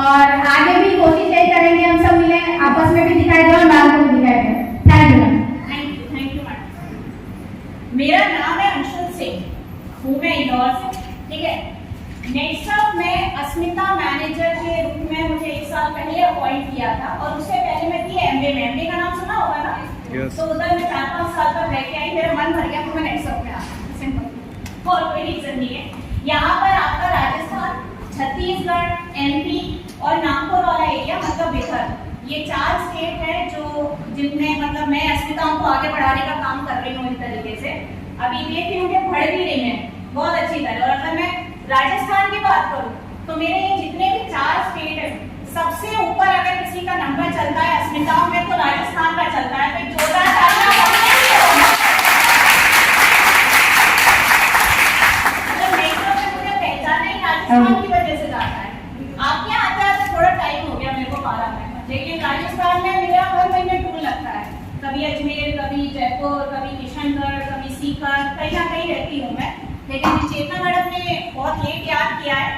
और आगे भी कोशिश यही करेंगे हम सब मिले, आपस में भी दिखाई दे और मैम को भी दिखाई दे। Thank you madam. मेरा नाम है अंशुल सिंह, हूँ मैं इंदौर से, ठीक है। नेटसर्फ में अस्मिता मैनेजर के रूप में मुझे 1 साल पहले अपॉइंट किया था और उससे पहले मैं थी एमबीए में। एमबीए का नाम सुना होगा ना? तो उधर मैं 4-5 साल तक रह के आई, मेरा मन भर गया तो मैं नेटसर्फ में आ गई, सिंपल, और कोई रीजन नहीं है। यहाँ पर आपका राजस्थान, छत्तीसगढ़, एमपी और नागपुर वाला एरिया मतलब बिहार, ये 4 स्टेट है जो जिनमें मतलब मैं अस्मिताओं को आगे बढ़ाने का काम कर रही हूँ इस तरीके से। अभी ये फिल्में बढ़ भी रही हैं बहुत अच्छी तरह। और अगर मैं राजस्थान की बात करूँ तो मेरे ये जितने भी 4 स्टेट है, सबसे ऊपर अगर किसी का नंबर चलता है अस्मिताओं में तो राजस्थान का चलता है। तो जोरदार तालियां मुझे पहचाना ही राजस्थान की वजह से जाता है। आपके यहाँ आते आते थोड़ा टाइम हो गया मेरे को 12 महीना, लेकिन राजस्थान में मेरा हर महीने टूर लगता है। कभी अजमेर, कभी जयपुर, कभी किशनगढ़, कभी सीकर, कहीं ना कहीं रहती हूँ मैं। लेकिन चेतना मैडम ने बहुत लेट याद किया है,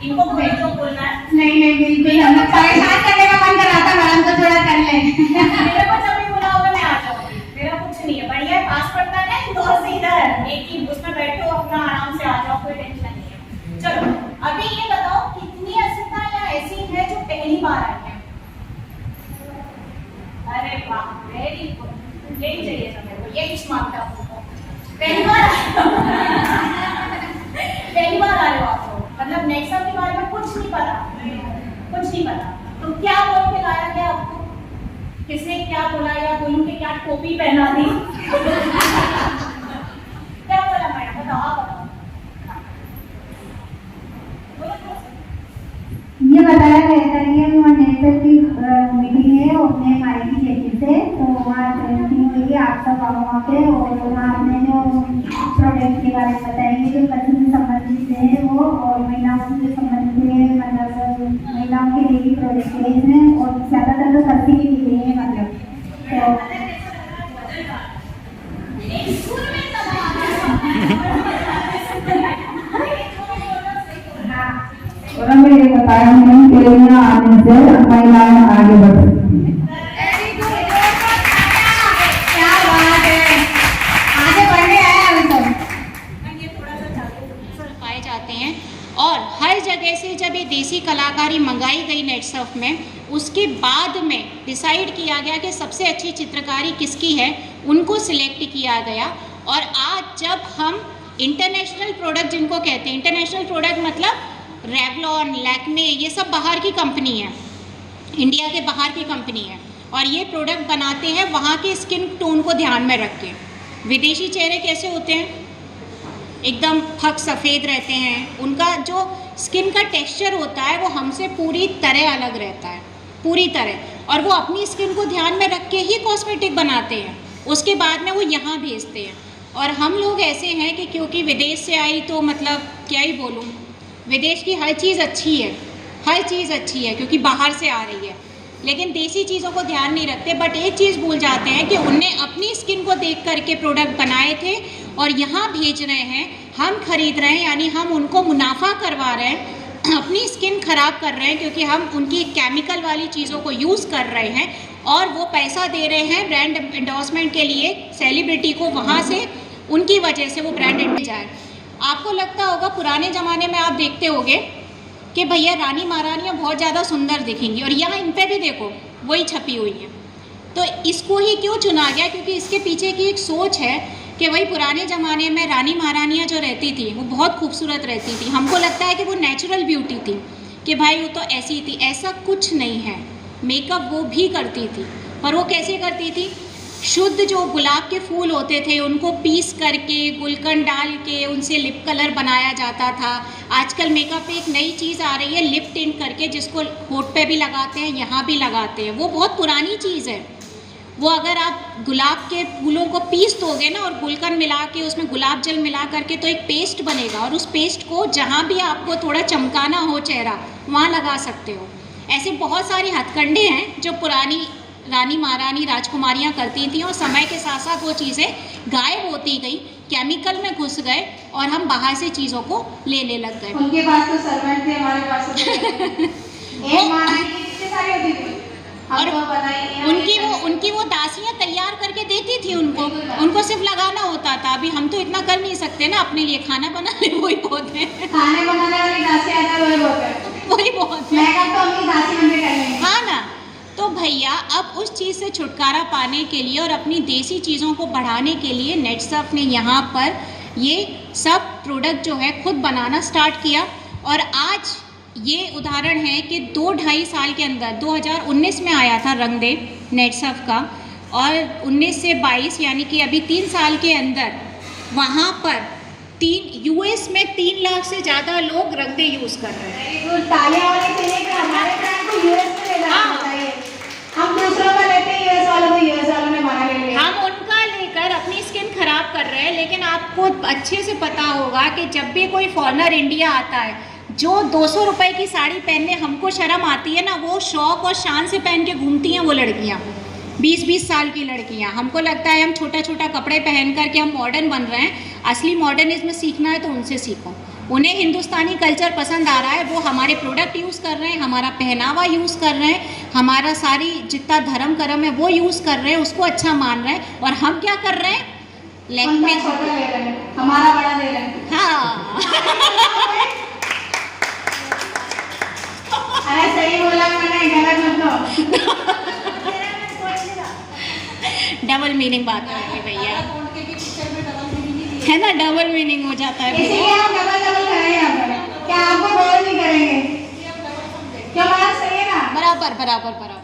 इनको भेजो बोलना है। नहीं बिल्कुल, हमें परेशान करने का मन कर रहा था मैडम को, थोड़ा कर ले। मेरे को जब भी बुला होगा मैं आ जाऊंगी, मेरा कुछ नहीं है, बढ़िया है। पास पड़ता है ना इंदौर से इधर, एक ही उसमें बैठो अपना आराम से आ जाओ, कोई टेंशन नहीं है। चलो अभी ये बताओ कितनी अस्मिता या ऐसी है जो पहली बार आई है? अरे वाह, वेरी गुड, यही चाहिए था मेरे को, यही स्मार्ट था। पहली बार पहली बार आ रहे हो आप लोग, मतलब नेटसर्फ के बारे में कुछ नहीं पता। तो क्या बोल के लाया गया आपको? किसने क्या बोला या बोलूं कि क्या टोपी पहना दी? क्या बोला मैडम, बताओ आप बताओ। ये बताया गया था कि हम नेटसर्फ की मीटिंग है अपने माइकी जेटी से, तो वहाँ मीटिंग हुई, आप सब आओ वहाँ पे, और वहाँ आपने जो प्रोडक्ट के बारे में बताएंगे जो बच्चों से संबंधित है वो, और महिलाओं से संबंधित है, मतलब महिलाओं के लिए भी प्रोडक्ट हैं और ज़्यादातर तो सब्सिडी भी दी है, मतलब और हमें ये बताया कि योजना आने से महिलाएं आगे बढ़ सकती हैं। क्या बात है, आगे बढ़ने आया अभी तो। ये थोड़ा सा जागरूक पाए जाते हैं। और हर जगह से जब ये देसी कलाकारी मंगाई गई नेटसर्फ में, उसके बाद में डिसाइड किया गया कि सबसे अच्छी चित्रकारी किसकी है, उनको सिलेक्ट किया गया। और आज जब हम इंटरनेशनल प्रोडक्ट जिनको कहते हैं, इंटरनेशनल प्रोडक्ट मतलब रेवलॉन, लैक्मे, ये सब बाहर की कंपनी है, इंडिया के बाहर की कंपनी है, और ये प्रोडक्ट बनाते हैं वहाँ के स्किन टोन को ध्यान में रख के। विदेशी चेहरे कैसे होते हैं? एकदम फक सफ़ेद रहते हैं, उनका जो स्किन का टेक्सचर होता है वो हमसे पूरी तरह अलग रहता है, पूरी तरह। और वो अपनी स्किन को ध्यान में रख के ही कॉस्मेटिक बनाते हैं, उसके बाद में वो यहाँ भेजते हैं। और हम लोग ऐसे हैं कि क्योंकि विदेश से आई तो मतलब क्या ही बोलूँ, विदेश की हर चीज़ अच्छी है, हर चीज़ अच्छी है क्योंकि बाहर से आ रही है, लेकिन देसी चीज़ों को ध्यान नहीं रखते। बट एक चीज़ भूल जाते हैं कि उनने अपनी स्किन को देख करके प्रोडक्ट बनाए थे और यहाँ भेज रहे हैं, हम खरीद रहे हैं, यानी हम उनको मुनाफा करवा रहे हैं, अपनी स्किन ख़राब कर रहे हैं क्योंकि हम उनकी केमिकल वाली चीज़ों को यूज़ कर रहे हैं और वो पैसा दे रहे हैं ब्रांड एंडोर्समेंट के लिए सेलिब्रिटी को, वहाँ से उनकी वजह से वो ब्रांड एंड जाए। आपको लगता होगा पुराने ज़माने में आप देखते होंगे कि भैया रानी महारानियाँ बहुत ज़्यादा सुंदर दिखेंगी, और यहाँ इन पे भी देखो वही छपी हुई है। तो इसको ही क्यों चुना गया? क्योंकि इसके पीछे की एक सोच है कि वही पुराने ज़माने में रानी महारानियाँ जो रहती थी वो बहुत खूबसूरत रहती थी। हमको लगता है कि वो नेचुरल ब्यूटी थी, कि भाई वो तो ऐसी थी। ऐसा कुछ नहीं है, मेकअप वो भी करती थी, पर वो कैसे करती थी? शुद्ध जो गुलाब के फूल होते थे उनको पीस करके गुलकंद डाल के उनसे लिप कलर बनाया जाता था। आजकल मेकअप पे एक नई चीज़ आ रही है लिप टिंट करके, जिसको होठ पे भी लगाते हैं, यहाँ भी लगाते हैं। वो बहुत पुरानी चीज़ है। वो अगर आप गुलाब के फूलों को पीस दोगे ना और गुलकंद मिला के उसमें गुलाब जल मिला करके तो एक पेस्ट बनेगा, और उस पेस्ट को जहाँ भी आपको थोड़ा चमकाना हो चेहरा वहाँ लगा सकते हो। ऐसे बहुत सारे हथकंडे हैं जो पुरानी रानी महारानी राजकुमारियाँ करती थी, और समय के साथ साथ वो चीज़ें गायब होती गई, केमिकल में घुस गए और हम बाहर से चीज़ों को लेने लग गए। उनके पास तो सर्वेंट थे, हमारे पास एक महारानी की कितनी सारी होती थी, और हमको पता ही नहीं है। उनकी वो दासियां तैयार करके देती थी उनको सिर्फ लगाना होता था। अभी हम तो इतना कर नहीं सकते ना, अपने लिए खाना बना ले वही बहुत है। खाने बनाने वाली दासी आता है, वही बहुत है, वही बहुत है। मैं कब तो अपनी दासी बन के कर लेंगे। हाँ ना। तो भैया अब उस चीज़ से छुटकारा पाने के लिए और अपनी देसी चीज़ों को बढ़ाने के लिए नेटसर्फ ने यहाँ पर ये सब प्रोडक्ट जो है खुद बनाना स्टार्ट किया। और आज ये उदाहरण है कि 2-2.5 साल के अंदर 2019 में आया था रंग दे नेटसर्फ का, और 19 से 22 यानी कि अभी 3 साल के अंदर वहाँ पर यूएस में 3 लाख से ज़्यादा लोग रंग दे यूज़ कर रहे हैं। वेरी गुड, तालियां होनी चाहिए कि हमारे ब्रांड को यूएस में ले जाना चाहिए। हम दूसरों का लेते हैं यूएस वालों को, यूएस वालों ने हमारा ले लिया। हम उनका लेकर अपनी स्किन खराब कर रहे हैं। लेकिन आपको अच्छे से पता होगा कि जब भी कोई फॉरेनर इंडिया आता है, जो 200 रुपए की साड़ी पहनने हमको शर्म आती है ना, वो शौक और शान से पहन के घूमती हैं वो लड़कियाँ, 20-20 साल की लड़कियाँ। हमको लगता है हम छोटा छोटा कपड़े पहन कर के हम मॉडर्न बन रहे हैं। असली मॉडर्निज्म सीखना है तो उनसे सीखो। उन्हें हिंदुस्तानी कल्चर पसंद आ रहा है, वो हमारे प्रोडक्ट यूज़ कर रहे हैं, हमारा पहनावा यूज़ कर रहे हैं, हमारा सारी जितना धर्म कर्म है वो यूज़ कर रहे हैं, उसको अच्छा मान रहे हैं। और हम क्या कर रहे हैं? उनका छोटा ले रहे हैं, हमारा बड़ा ले रहे हैं। हाँ अरे सही बोला मैंने, गलत मत कहो। डबल मीनिंग बात है भैया, है ना, डबल मीनिंग हो जाता है। इसीलिए हम डबल करेंगे यहाँ पर, क्या आपको बोल नहीं करेंगे? क्या बात सही है ना? बराबर बराबर बराबर।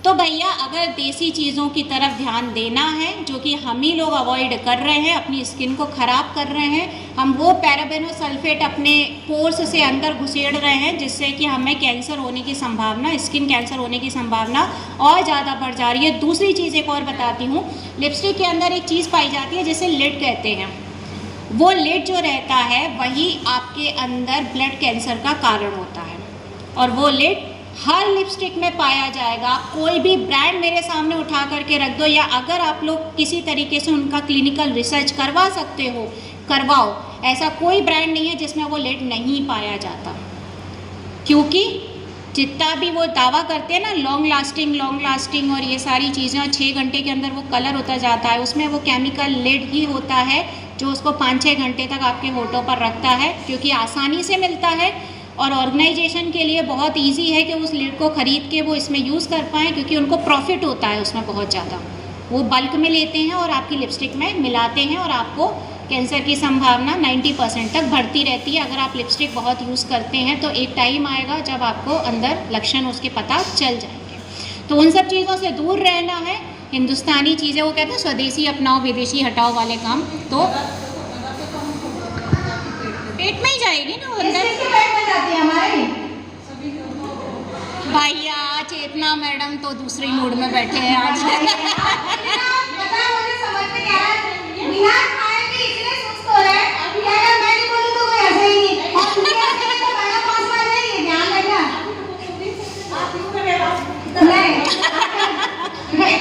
तो भैया अगर देसी चीज़ों की तरफ ध्यान देना है, जो कि हम ही लोग अवॉइड कर रहे हैं, अपनी स्किन को ख़राब कर रहे हैं, हम वो पैराबेनोसल्फेट अपने पोर्स से अंदर घुसेड़ रहे हैं, जिससे कि हमें कैंसर होने की संभावना, स्किन कैंसर होने की संभावना और ज़्यादा बढ़ जा रही है। दूसरी चीज़ एक और बताती हूँ, लिपस्टिक के अंदर एक चीज़ पाई जाती है जिसे लिड कहते हैं। वो लिड जो रहता है वही आपके अंदर ब्लड कैंसर का कारण होता है, और वो लिड हर लिपस्टिक में पाया जाएगा। कोई भी ब्रांड मेरे सामने उठा करके रख दो, या अगर आप लोग किसी तरीके से उनका क्लिनिकल रिसर्च करवा सकते हो करवाओ, ऐसा कोई ब्रांड नहीं है जिसमें वो लिड नहीं पाया जाता। क्योंकि जितना भी वो दावा करते हैं ना लॉन्ग लास्टिंग और ये सारी चीज़ें, और 6 घंटे के अंदर वो कलर होता जाता है, उसमें वो केमिकल लिड ही होता है जो उसको 5-6 घंटे तक आपके होठों पर रखता है, क्योंकि आसानी से मिलता है और ऑर्गेनाइजेशन के लिए बहुत इजी है कि उस लिड को ख़रीद के वो इसमें यूज़ कर पाएँ, क्योंकि उनको प्रॉफिट होता है उसमें बहुत ज़्यादा। वो बल्क में लेते हैं और आपकी लिपस्टिक में मिलाते हैं, और आपको कैंसर की संभावना 90% तक बढ़ती रहती है। अगर आप लिपस्टिक बहुत यूज़ करते हैं तो एक टाइम आएगा जब आपको अंदर लक्षण उसके पता चल जाएंगे। तो उन सब चीज़ों से दूर रहना है। हिंदुस्तानी चीज़ें, वो कहते हैं स्वदेशी अपनाओ विदेशी हटाओ वाले काम, तो पेट में ही जाएगी ना वो अंदर। किसके पेट में जाती है? हमारे भैया चेतना मैडम तो दूसरे मूड में बैठे हैं आज। पता है मुझे समझ में क्या है, बिना खाए भी इतने सुस्त हो रहे हैं कि अगर मैं नहीं बोलूं तो कोई ऐसे ही नहीं, और तुम ऐसे ही तो बड़ा पास मार रही है। ध्यान रखना नहीं,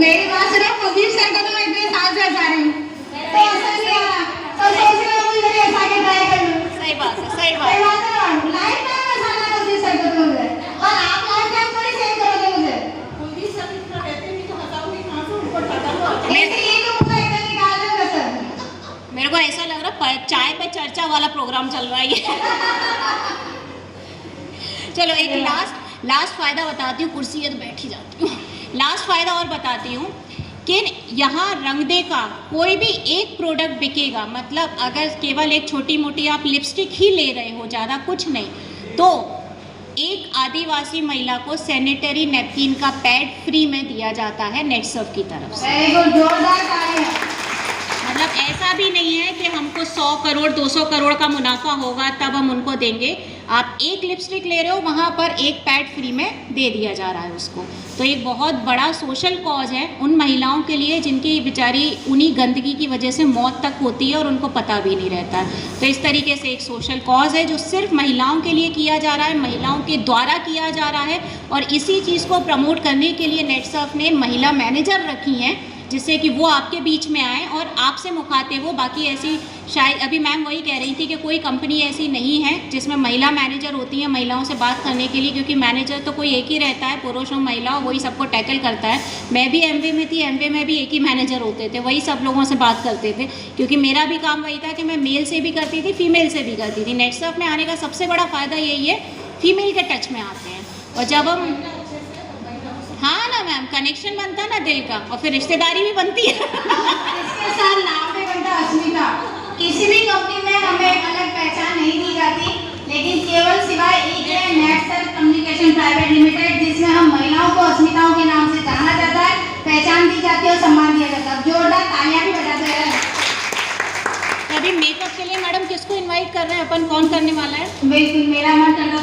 मेरी बात सुनो, प्रदीप सर को तो मैं इतने साल से हंसा रही हूँ, तो असर नहीं आ रहा, तो सोच रही हूँ मुझे ऐसा के ट्राई कर लूँ। सही बात है, सही बात सही है। बात है ना, लाइफ टाइम हंसाना प्रदीप सर को मुझे, और आप लाइफ टाइम थोड़ी सेव करोगे मुझे। इसलिए तो मुझे एकदम निकाल दूंगा सर। मेरे को ऐसा लग रहा है चाय पे चर्चा वाला प्रोग्राम चल रहा है ये। चलो एक लास्ट फ़ायदा बताती हूँ, कुर्सी है तो बैठ ही जाती हूँ। लास्ट फ़ायदा और बताती हूँ कि यहाँ रंगदे का कोई भी एक प्रोडक्ट बिकेगा, मतलब अगर केवल एक छोटी मोटी आप लिपस्टिक ही ले रहे हो, ज़्यादा कुछ नहीं, तो एक आदिवासी महिला को सैनिटरी नैपकिन का पैड फ्री में दिया जाता है नेटसर्फ की तरफ से। वेरी गुड, जोरदार तालियां। मतलब ऐसा भी नहीं है कि हमको 100 करोड़ 200 करोड़ का मुनाफा होगा तब हम उनको देंगे। आप एक लिपस्टिक ले रहे हो, वहाँ पर एक पैड फ्री में दे दिया जा रहा है उसको। तो एक बहुत बड़ा सोशल कॉज है उन महिलाओं के लिए जिनकी बेचारी उन्हीं गंदगी की वजह से मौत तक होती है और उनको पता भी नहीं रहता है। तो इस तरीके से एक सोशल कॉज है जो सिर्फ महिलाओं के लिए किया जा रहा है, महिलाओं के द्वारा किया जा रहा है। और इसी चीज़ को प्रमोट करने के लिए नेटसर्फ ने महिला मैनेजर रखी हैं जिससे कि वो आपके बीच में आए और आपसे मुखातिब हो। बाकी ऐसी शायद अभी मैम वही कह रही थी कि कोई कंपनी ऐसी नहीं है जिसमें महिला मैनेजर होती हैं महिलाओं से बात करने के लिए, क्योंकि मैनेजर तो कोई एक ही रहता है, पुरुष और महिला, वही सबको टैकल करता है। मैं भी एमवे में थी, एमवे में भी एक ही मैनेजर होते थे, वही सब लोगों से बात करते थे, क्योंकि मेरा भी काम वही था कि मैं मेल से भी करती थी, फीमेल से भी करती थी। नेटसर्फ में आने का सबसे बड़ा फ़ायदा यही है, फीमेल के टच में आते हैं। और जब हम हाँ ना मैम, कनेक्शन बनता है ना दिल का, और फिर रिश्तेदारी भी बनती है। इसके साथ नाम भी बनता अस्मिता। किसी भी कंपनी में हमें एक अलग पहचान नहीं दी जाती, लेकिन केवल सिवाय एक है नेटसर्फ कम्युनिकेशन प्राइवेट लिमिटेड, जिसमें हम महिलाओं को अस्मिताओं के नाम से जाना जाता है, पहचान दी जाती है और सम्मान दिया जाता है। जोरदार तालियां भी बजाते हैं। अभी मेकअप के लिए मैडम किसको इनवाइट कर रहे हैं अपन, कौन करने वाला है? बिल्कुल, मेरा मन करता